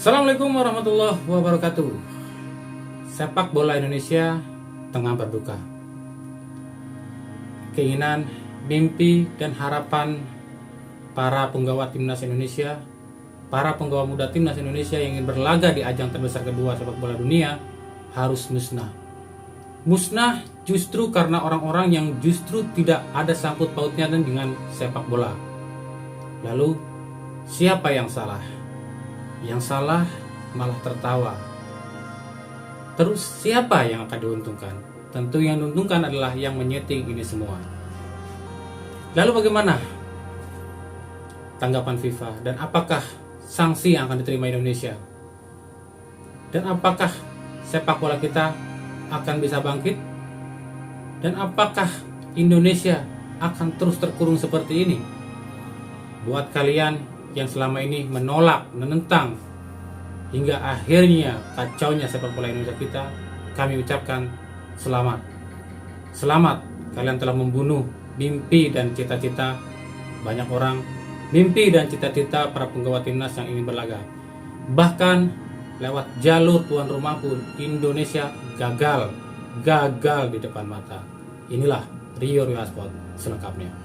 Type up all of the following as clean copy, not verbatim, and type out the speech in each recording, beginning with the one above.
Assalamualaikum warahmatullahi wabarakatuh. Sepak bola Indonesia tengah berduka. Keinginan, mimpi, dan harapan para penggawa timnas Indonesia, para penggawa muda timnas Indonesia yang ingin berlaga di ajang terbesar kedua sepak bola dunia harus musnah. Musnah justru karena orang-orang yang justru tidak ada sangkut pautnya dengan sepak bola. Lalu, siapa yang salah? Yang salah malah tertawa. Terus siapa yang akan diuntungkan? Tentu yang diuntungkan adalah yang menyeting ini semua. Lalu bagaimana tanggapan FIFA? Dan apakah sanksi yang akan diterima Indonesia? Dan apakah sepak bola kita akan bisa bangkit? Dan apakah Indonesia akan terus terkurung seperti ini? Buat kalian yang selama ini menolak, menentang, hingga akhirnya kacaunya sepak bola Indonesia kita, kami ucapkan selamat. Selamat, kalian telah membunuh mimpi dan cita-cita banyak orang, mimpi dan cita-cita para penggawa timnas yang ingin berlaga. Bahkan lewat jalur tuan rumah pun Indonesia gagal di depan mata. Inilah Rio Sport selengkapnya.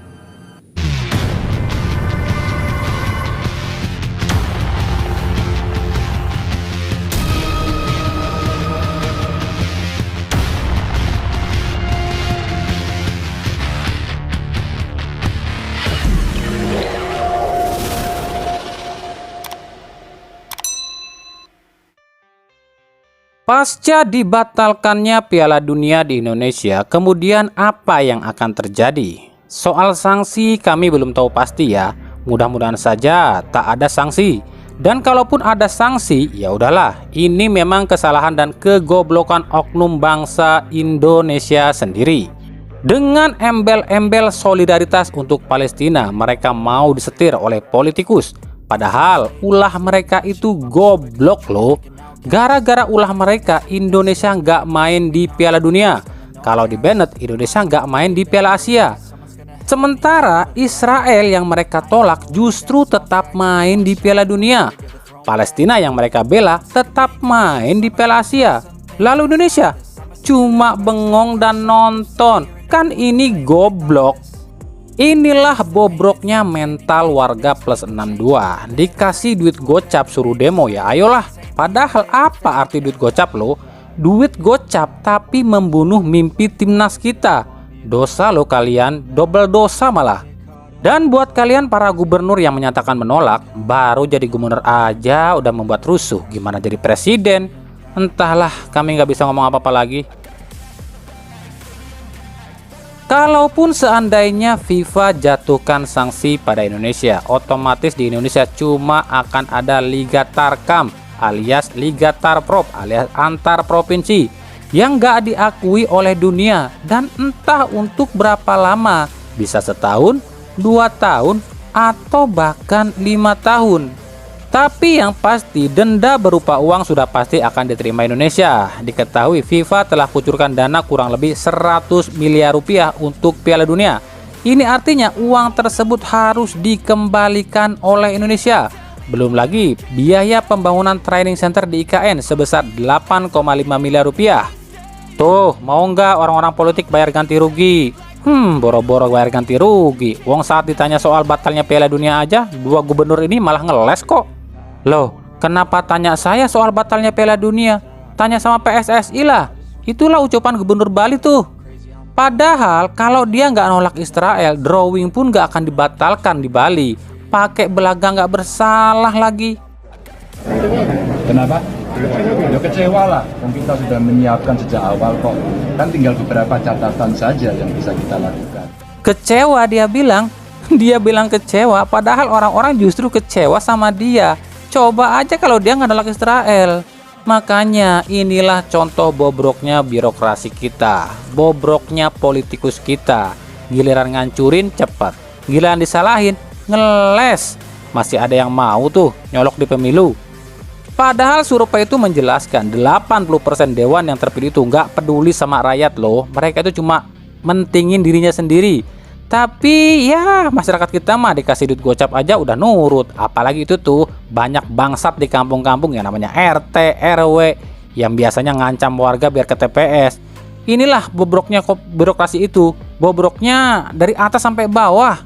Pasca dibatalkannya Piala Dunia di Indonesia, kemudian apa yang akan terjadi? Soal sanksi kami belum tahu pasti ya. Mudah-mudahan saja tak ada sanksi. Dan kalaupun ada sanksi, ya udahlah. Ini memang kesalahan dan kegoblokan oknum bangsa Indonesia sendiri. Dengan embel-embel solidaritas untuk Palestina, mereka mau disetir oleh politikus. Padahal ulah mereka itu goblok loh. Gara-gara ulah mereka, Indonesia nggak main di Piala Dunia. Kalau di Bennett, Indonesia nggak main di Piala Asia. Sementara Israel yang mereka tolak justru tetap main di Piala Dunia. Palestina yang mereka bela tetap main di Piala Asia. Lalu Indonesia cuma bengong dan nonton. Kan ini goblok. Inilah bobroknya mental warga plus 62. Dikasih duit gocap suruh demo ya ayolah. Padahal apa arti duit gocap lo? Duit gocap tapi membunuh mimpi timnas kita. Dosa lo kalian, double dosa malah. Dan buat kalian para gubernur yang menyatakan menolak, baru jadi gubernur aja udah membuat rusuh. Gimana jadi presiden? Entahlah, kami nggak bisa ngomong apa-apa lagi. Kalaupun seandainya FIFA jatuhkan sanksi pada Indonesia, otomatis di Indonesia cuma akan ada Liga Tarkam alias Liga Tarprop alias antar provinsi yang gak diakui oleh dunia, dan entah untuk berapa lama, bisa setahun, 2 tahun, atau bahkan 5 tahun. Tapi yang pasti denda berupa uang sudah pasti akan diterima Indonesia. Diketahui FIFA telah kucurkan dana kurang lebih 100 miliar rupiah untuk Piala Dunia. Ini artinya uang tersebut harus dikembalikan oleh Indonesia. Belum lagi biaya pembangunan training center di IKN sebesar 8,5 miliar rupiah. Tuh, mau nggak orang-orang politik bayar ganti rugi? Boro-boro bayar ganti rugi. Wong saat ditanya soal batalnya Piala Dunia aja, 2 gubernur ini malah ngeles kok. Loh, kenapa tanya saya soal batalnya Piala Dunia? Tanya sama PSSI lah. Itulah ucapan gubernur Bali tuh. Padahal kalau dia nggak nolak Israel, drawing pun nggak akan dibatalkan di Bali. Pakai belaga nggak bersalah lagi. Kenapa? Ya kecewa lah. Kita sudah menyiapkan sejak awal kok. Kan tinggal beberapa catatan saja yang bisa kita lakukan. Kecewa dia bilang. Dia bilang kecewa, padahal orang-orang justru kecewa sama dia. Coba aja kalau dia nggak nolak Israel. Makanya inilah contoh bobroknya birokrasi kita, bobroknya politikus kita. Giliran ngancurin cepat, giliran disalahin ngeles. Masih ada yang mau tuh nyolok di pemilu. Padahal survei itu menjelaskan 80% dewan yang terpilih itu nggak peduli sama rakyat loh. Mereka itu cuma mentingin dirinya sendiri. Tapi ya masyarakat kita mah dikasih duit gocap aja udah nurut. Apalagi itu tuh banyak bangsat di kampung-kampung yang namanya RT, RW yang biasanya ngancam warga biar ke TPS. Inilah bobroknya birokrasi itu. Bobroknya dari atas sampai bawah.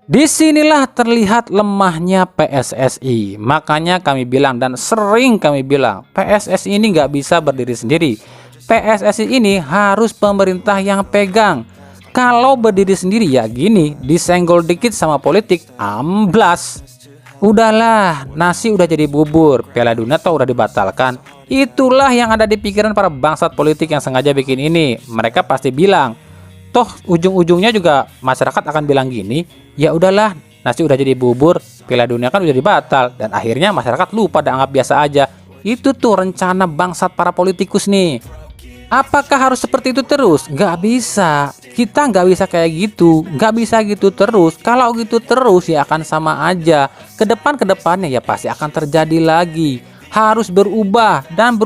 Disinilah terlihat lemahnya PSSI. Makanya kami bilang dan sering kami bilang, PSSI ini nggak bisa berdiri sendiri. PSSI ini harus pemerintah yang pegang. Kalau berdiri sendiri ya gini, disenggol dikit sama politik, amblas. Udahlah, nasi udah jadi bubur, Piala Dunia toh udah dibatalkan. Itulah yang ada di pikiran para bangsat politik yang sengaja bikin ini. Mereka pasti bilang, toh ujung-ujungnya juga masyarakat akan bilang gini, ya udahlah, nasi udah jadi bubur, Piala Dunia kan udah dibatal, dan akhirnya masyarakat lupa dan anggap biasa aja. Itu tuh rencana bangsat para politikus nih. Apakah harus seperti itu terus? Nggak bisa. Kita nggak bisa kayak gitu. Nggak bisa gitu terus. Kalau gitu terus ya akan sama aja. Kedepannya ya pasti akan terjadi lagi. Harus berubah dan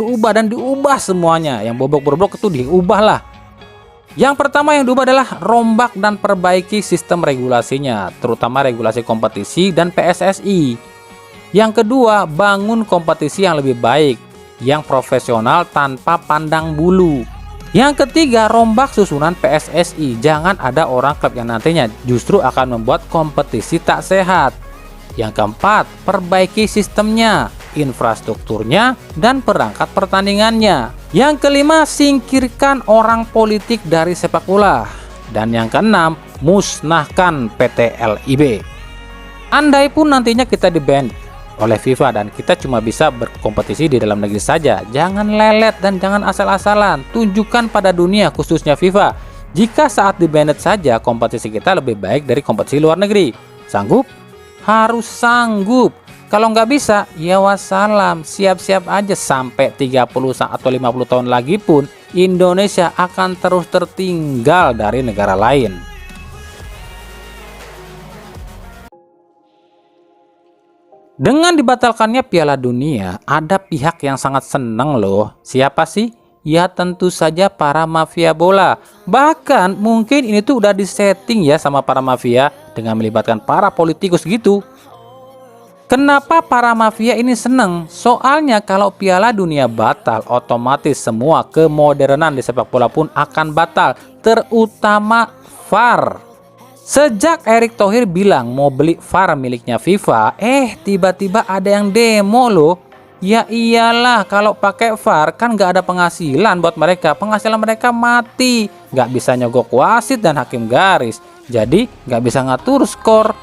diubah semuanya. Yang bobrok-bobrok itu diubah lah. Yang pertama yang diubah adalah rombak dan perbaiki sistem regulasinya, terutama regulasi kompetisi dan PSSI. Yang kedua, bangun kompetisi yang lebih baik, yang profesional tanpa pandang bulu. Yang ketiga, rombak susunan PSSI. Jangan ada orang klub yang nantinya justru akan membuat kompetisi tak sehat. Yang keempat, perbaiki sistemnya, infrastrukturnya, dan perangkat pertandingannya. Yang kelima, singkirkan orang politik dari sepak bola. Dan yang keenam, musnahkan PT LIB. Andai pun nantinya kita di-ban oleh FIFA dan kita cuma bisa berkompetisi di dalam negeri saja, jangan lelet dan jangan asal-asalan. Tunjukkan pada dunia, khususnya FIFA, jika saat di-banned saja kompetisi kita lebih baik dari kompetisi luar negeri. Sanggup? Harus sanggup. Kalau nggak bisa, ya wassalam, siap-siap aja sampai 30 atau 50 tahun lagi pun Indonesia akan terus tertinggal dari negara lain. Dengan dibatalkannya Piala Dunia, ada pihak yang sangat senang loh. Siapa sih? Ya tentu saja para mafia bola. Bahkan mungkin ini tuh udah disetting ya sama para mafia dengan melibatkan para politikus gitu. Kenapa para mafia ini seneng? Soalnya kalau Piala Dunia batal, otomatis semua kemodernan di sepak bola pun akan batal, terutama VAR. Sejak Erick Thohir bilang mau beli VAR miliknya FIFA, tiba-tiba ada yang demo loh. Ya iyalah, kalau pakai VAR kan nggak ada penghasilan buat mereka, penghasilan mereka mati, nggak bisa nyogok wasit dan hakim garis, jadi nggak bisa ngatur skor.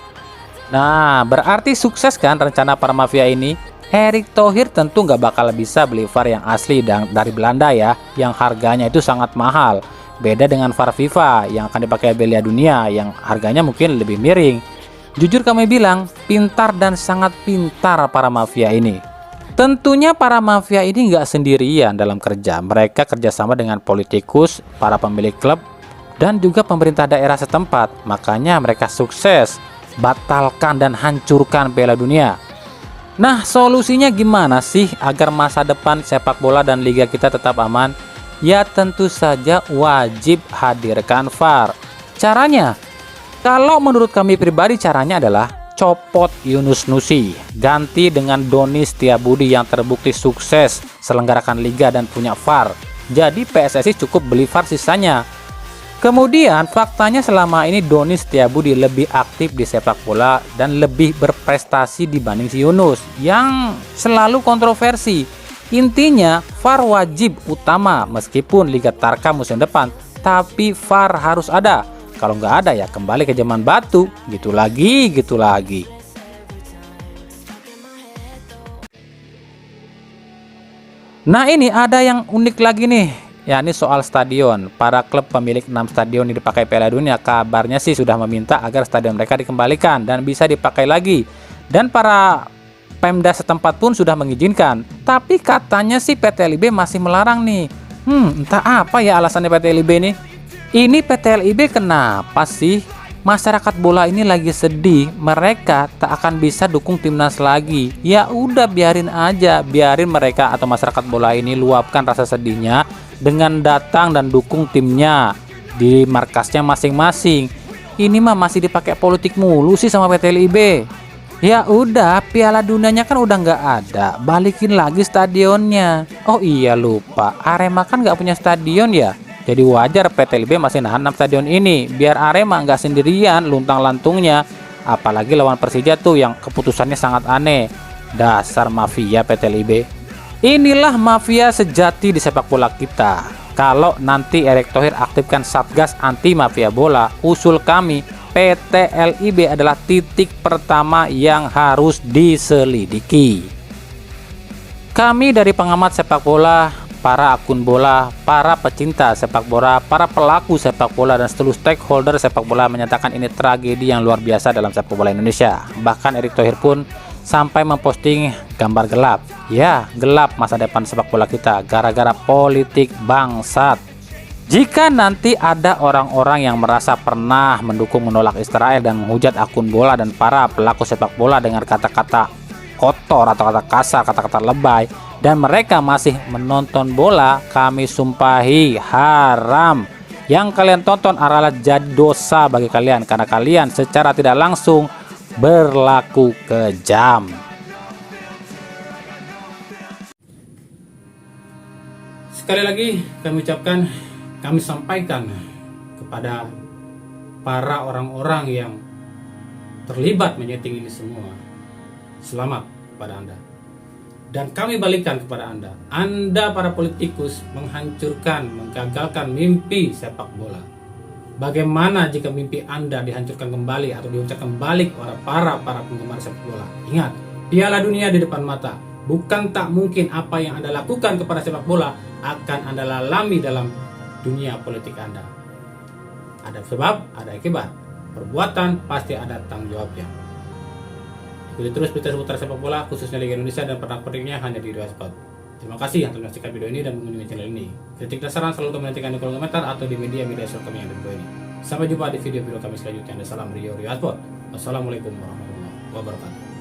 Nah, berarti sukses kan rencana para mafia ini? Erick Thohir tentu nggak bakal bisa beli VAR yang asli dari Belanda ya, yang harganya itu sangat mahal. Beda dengan VAR FIFA yang akan dipakai Piala Dunia yang harganya mungkin lebih miring. Jujur kami bilang, pintar dan sangat pintar para mafia ini. Tentunya para mafia ini nggak sendirian dalam kerja. Mereka kerjasama dengan politikus, para pemilik klub, dan juga pemerintah daerah setempat. Makanya mereka sukses batalkan dan hancurkan Piala Dunia. Nah, solusinya gimana sih agar masa depan sepak bola dan liga kita tetap aman? Ya tentu saja wajib hadirkan VAR. Caranya, kalau menurut kami pribadi caranya adalah copot Yunus Nusi, ganti dengan Doni Setiabudi yang terbukti sukses selenggarakan liga dan punya VAR. Jadi PSSI cukup beli VAR sisanya. Kemudian faktanya selama ini Doni Setiabudi lebih aktif di sepak bola dan lebih berprestasi dibanding si Yunus yang selalu kontroversi. Intinya VAR wajib utama meskipun Liga Tarkam musim depan, tapi VAR harus ada. Kalau nggak ada ya kembali ke zaman batu, gitu lagi. Nah ini ada yang unik lagi nih, yakni soal stadion. Para klub pemilik 6 stadion yang dipakai Piala Dunia kabarnya sih sudah meminta agar stadion mereka dikembalikan dan bisa dipakai lagi. Dan para Pemda setempat pun sudah mengizinkan. Tapi katanya sih PT LIB masih melarang nih. Entah apa ya alasannya PT LIB nih. Ini PT LIB kenapa sih? Masyarakat bola ini lagi sedih. Mereka tak akan bisa dukung timnas lagi. Ya udah biarin aja, biarin mereka atau masyarakat bola ini luapkan rasa sedihnya dengan datang dan dukung timnya di markasnya masing-masing. Ini mah masih dipakai politik mulu sih sama PT LIB. Ya udah, Piala Dunianya kan udah nggak ada, balikin lagi stadionnya. Oh iya lupa, Arema kan nggak punya stadion ya. Jadi wajar PT LIB masih nahan 6 stadion ini, biar Arema nggak sendirian luntang-lantungnya. Apalagi lawan Persija tuh yang keputusannya sangat aneh. Dasar mafia PT LIB. Inilah mafia sejati di sepak bola kita. Kalau nanti Erick Thohir aktifkan Satgas anti mafia bola, usul kami PT LIB adalah titik pertama yang harus diselidiki. Kami dari pengamat sepak bola, para akun bola, para pecinta sepak bola, para pelaku sepak bola, dan seluruh stakeholder sepak bola menyatakan ini tragedi yang luar biasa dalam sepak bola Indonesia. Bahkan Erick Thohir pun sampai memposting gambar gelap. Ya, gelap masa depan sepak bola kita gara-gara politik bangsat. Jika nanti ada orang-orang yang merasa pernah mendukung menolak Israel dan menghujat akun bola dan para pelaku sepak bola dengan kata-kata kotor atau kata kasar, kata-kata lebay, dan mereka masih menonton bola, kami sumpahi haram. Yang kalian tonton adalah jadi dosa bagi kalian karena kalian secara tidak langsung berlaku kejam. Sekali lagi kami sampaikan kepada para orang-orang yang terlibat menyeting ini semua, selamat kepada Anda. Dan kami balikan kepada Anda. Anda para politikus menghancurkan, menggagalkan mimpi sepak bola. Bagaimana jika mimpi Anda dihancurkan kembali atau diucapkan balik oleh para penggemar sepak bola? Ingat, Piala Dunia di depan mata. Bukan tak mungkin apa yang Anda lakukan kepada sepak bola akan Anda lalami dalam dunia politik Anda. Ada sebab, ada akibat. Perbuatan pasti ada tanggung jawabnya. Ikuti terus berita seputar sepak bola, khususnya Liga Indonesia dan pernak-perniknya hanya di Rio Sport. Terima kasih yang telah menyaksikan video ini dan mengunjungi channel ini. Kritik dan saran selalu kami nantikan di kolom komentar atau di media sosial kami yang ada di bawah ini. Sampai jumpa di video-video kami selanjutnya. Salam Rio Sport. Wassalamualaikum warahmatullahi wabarakatuh.